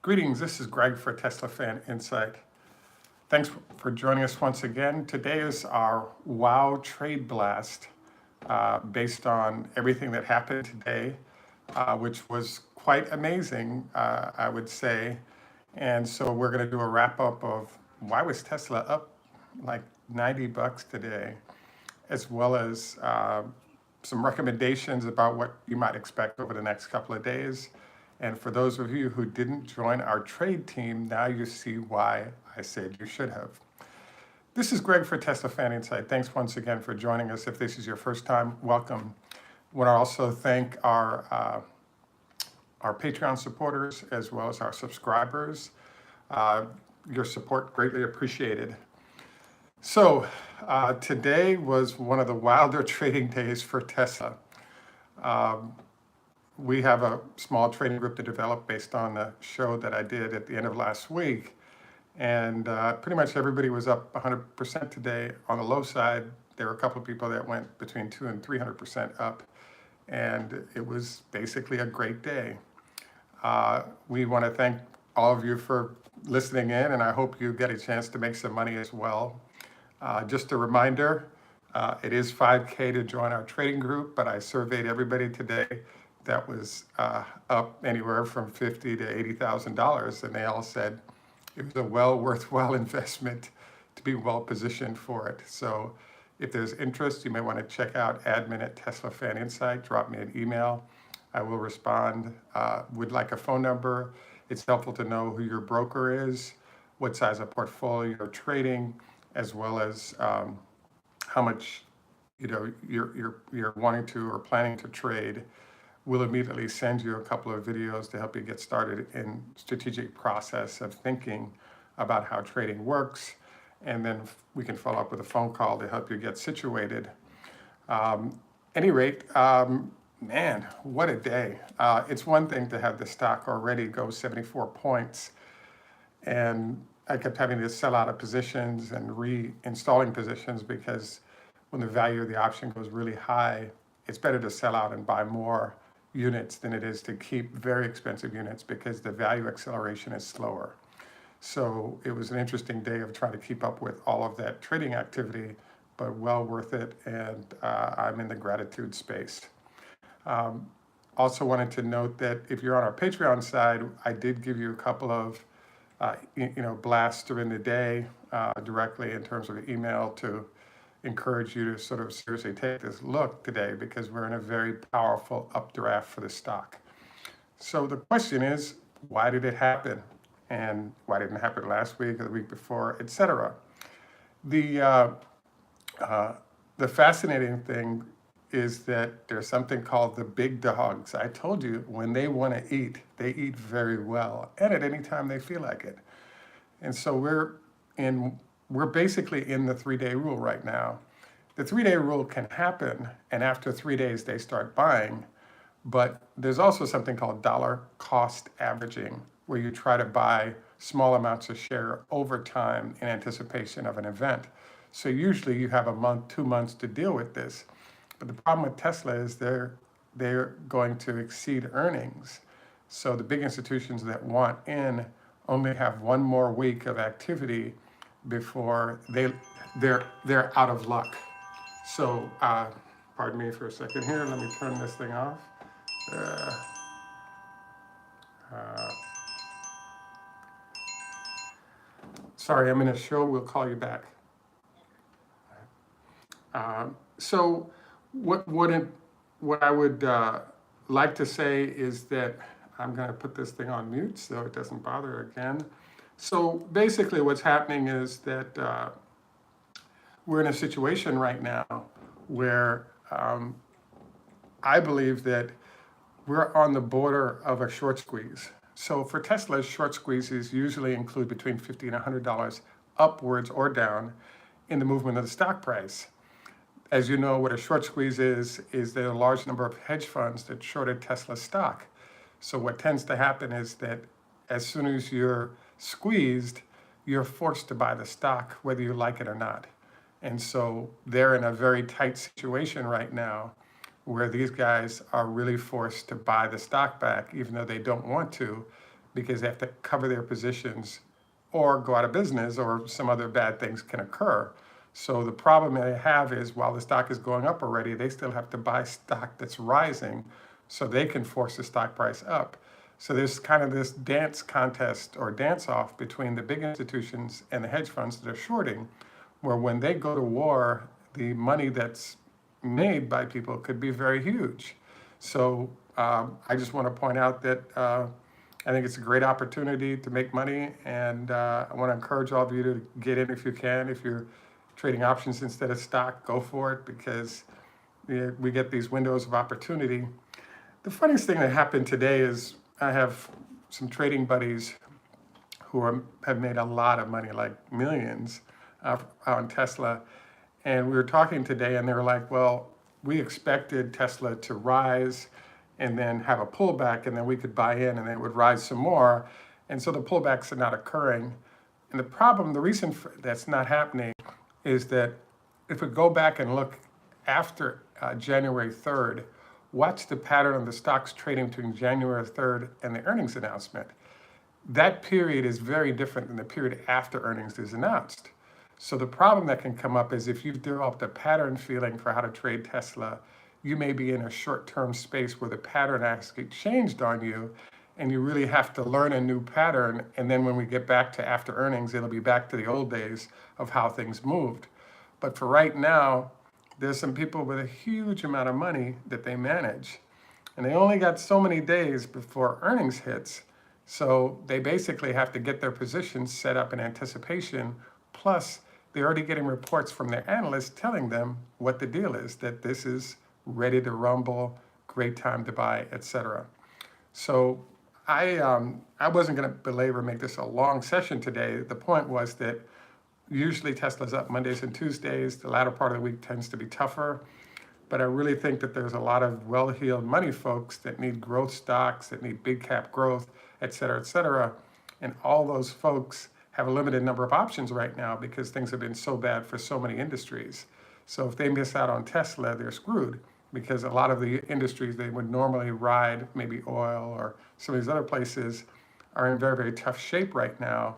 Greetings, this is Greg for Teslafaninsight. Thanks for joining us once again. Today is our WOW Trade Blast based on everything that happened today, which was quite amazing, I would say. And so we're going to do a wrap up of why was Tesla up like $90 today, as well as some recommendations about what you might expect over the next couple of days. And for those of you who didn't join our trade team, now you see why I said you should have. This is Greg for Teslafaninsight. Thanks once again for joining us. If this is your first time, welcome. I want to also thank our Patreon supporters as well as our subscribers. Your support greatly appreciated. So today was one of the wilder trading days for Tesla. We have a small trading group to develop based on the show that I did at the end of last week. And pretty much everybody was up 100% today. On the low side, there were a couple of people that went between 200 and 300% up. And it was basically a great day. We want to thank all of you for listening in, and I hope you get a chance to make some money as well. Just a reminder, it is $5K to join our trading group, but I surveyed everybody today that was up anywhere from $50,000 to $80,000, and they all said it was a worthwhile investment to be well positioned for it. So if there's interest, you may want to check out admin at Teslafaninsight, drop me an email. I will respond. Would like a phone number. It's helpful to know who your broker is, what size of portfolio you're trading, as well as how much you're wanting to or planning to trade. We'll immediately send you a couple of videos to help you get started in strategic process of thinking about how trading works. And then we can follow up with a phone call to help you get situated. Any rate, man, what a day. It's one thing to have the stock already go 74 points. And I kept having to sell out of positions and reinstalling positions because when the value of the option goes really high, it's better to sell out and buy more units than it is to keep very expensive units because the value acceleration is slower. So it was an interesting day of trying to keep up with all of that trading activity, but well worth it, and I'm in the gratitude space. Also wanted to note that if you're on our Patreon side, I did give you a couple of blasts during the day directly in terms of email to encourage you to sort of seriously take this look today because we're in a very powerful updraft for the stock. So the question is, why did it happen? And why didn't it happen last week or the week before, etc. The fascinating thing is that there's something called the big dogs. I told you when they want to eat, they eat very well and at any time they feel like it. And so we're basically in the 3-day rule right now. The 3-day rule can happen, and after 3 days they start buying, but there's also something called dollar cost averaging, where you try to buy small amounts of share over time in anticipation of an event. So usually you have a month, 2 months to deal with this. But the problem with Tesla is they're going to exceed earnings. So the big institutions that want in only have one more week of activity before they're out of luck. So, pardon me for a second here. Let me turn this thing off. Sorry, I'm in a show. We'll call you back. So, what I would like to say is that I'm going to put this thing on mute so it doesn't bother again. So basically what's happening is that we're in a situation right now where I believe that we're on the border of a short squeeze. So for Tesla, short squeezes usually include between $50 and $100 upwards or down in the movement of the stock price. As you know, what a short squeeze is there are a large number of hedge funds that shorted Tesla stock. So what tends to happen is that as soon as you're squeezed, you're forced to buy the stock, whether you like it or not. And so they're in a very tight situation right now where these guys are really forced to buy the stock back, even though they don't want to, because they have to cover their positions or go out of business, or some other bad things can occur. So the problem they have is, while the stock is going up already, they still have to buy stock that's rising so they can force the stock price up. So there's kind of this dance contest or dance off between the big institutions and the hedge funds that are shorting, where when they go to war, the money that's made by people could be very huge. So I just want to point out that I think it's a great opportunity to make money, and I want to encourage all of you to get in if you can. If you're trading options instead of stock, go for it, because we get these windows of opportunity. The funniest thing that happened today is I have some trading buddies who have made a lot of money, like millions, on Tesla. And we were talking today, and they were like, well, we expected Tesla to rise and then have a pullback, and then we could buy in, and then it would rise some more. And so the pullbacks are not occurring. And the problem, the reason that's not happening is that if we go back and look after January 3rd, watch the pattern of the stocks trading between January 3rd and the earnings announcement. That period is very different than the period after earnings is announced. So the problem that can come up is, if you've developed a pattern feeling for how to trade Tesla, you may be in a short-term space where the pattern actually changed on you, and you really have to learn a new pattern. And then when we get back to after earnings, it'll be back to the old days of how things moved. But for right now, there's some people with a huge amount of money that they manage, and they only got so many days before earnings hits. So they basically have to get their positions set up in anticipation. Plus, they're already getting reports from their analysts telling them what the deal is, that this is ready to rumble, great time to buy, etc. So I wasn't going to belabor, make this a long session today. The point was that usually Tesla's up Mondays and Tuesdays. The latter part of the week tends to be tougher. But I really think that there's a lot of well-heeled money folks that need growth stocks, that need big cap growth, et cetera, et cetera. And all those folks have a limited number of options right now because things have been so bad for so many industries. So if they miss out on Tesla, they're screwed, because a lot of the industries they would normally ride, maybe oil or some of these other places, are in very, very tough shape right now.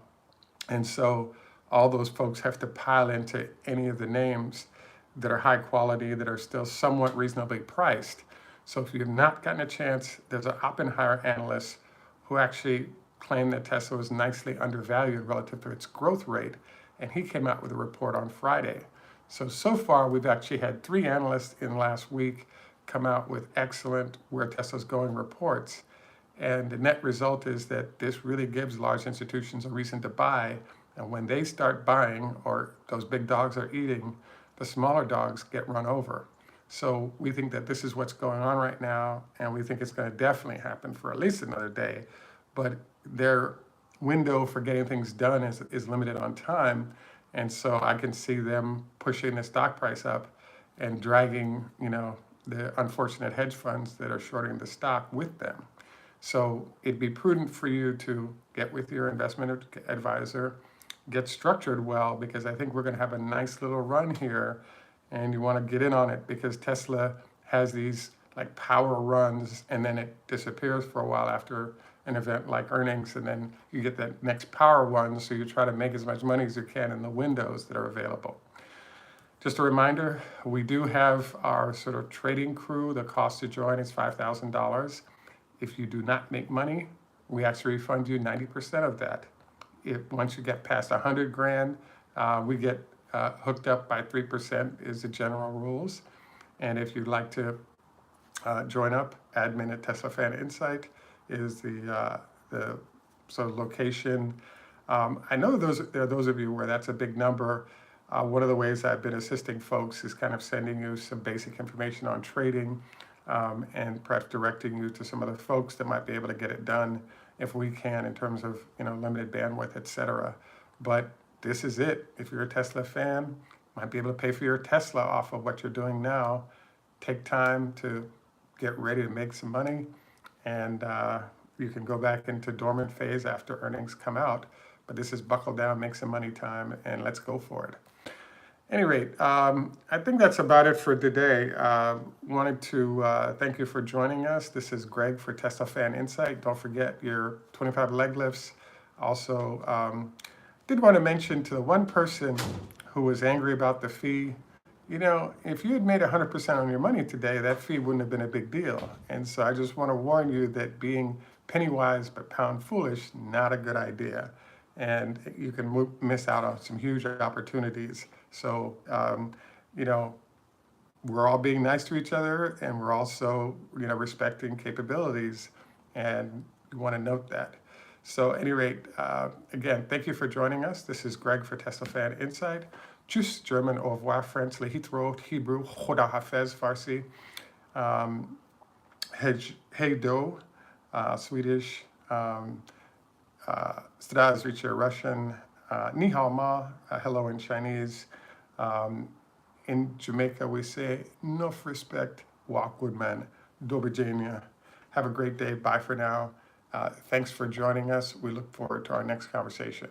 And so all those folks have to pile into any of the names that are high quality, that are still somewhat reasonably priced. So if you've not gotten a chance, there's an Oppenheimer analyst who actually claimed that Tesla was nicely undervalued relative to its growth rate, and he came out with a report on Friday. So far, we've actually had 3 analysts in the last week come out with excellent where Tesla's going reports. And the net result is that this really gives large institutions a reason to buy. And when they start buying, or those big dogs are eating, the smaller dogs get run over. So we think that this is what's going on right now, and we think it's going to definitely happen for at least another day. But their window for getting things done is limited on time. And so I can see them pushing the stock price up and dragging, the unfortunate hedge funds that are shorting the stock with them. So it'd be prudent for you to get with your investment advisor, get structured well, because I think we're going to have a nice little run here, and you want to get in on it, because Tesla has these like power runs, and then it disappears for a while after an event like earnings, and then you get that next power one, so you try to make as much money as you can in the windows that are available. Just a reminder, we do have our sort of trading crew. The cost to join is $5,000. If you do not make money, we actually refund you 90% of that. Once you get past 100 grand, we get hooked up by 3% is the general rules. And if you'd like to join up, admin at Teslafaninsight is the sort of location. I know there are those of you where that's a big number. One of the ways I've been assisting folks is kind of sending you some basic information on trading, and perhaps directing you to some other folks that might be able to get it done if we can, in terms of limited bandwidth, etc. But this is it. If you're a Tesla fan, might be able to pay for your Tesla off of what you're doing now. Take time to get ready to make some money, and you can go back into dormant phase after earnings come out. But this is buckle down, make some money time, and let's go for it. Any rate, I think that's about it for today. Wanted to thank you for joining us. This is Greg for Teslafaninsight. Don't forget your 25 leg lifts. Also, did want to mention to the one person who was angry about the fee, if you had made 100% on your money today, that fee wouldn't have been a big deal. And so I just want to warn you that being penny wise but pound foolish, not a good idea. And you can miss out on some huge opportunities. So, we're all being nice to each other, and we're also, respecting capabilities. And we want to note that. So, at any rate, again, thank you for joining us. This is Greg for Teslafaninsight. Tschüss, German, au revoir, French, lehitrot, Hebrew, choda hafez, Farsi, hey do, Swedish, Zdravstvuyte, Russian, ni hao ma, hello in Chinese. In Jamaica, we say, enough respect, walk good man, do Virginia. Have a great day. Bye for now. Thanks for joining us. We look forward to our next conversation.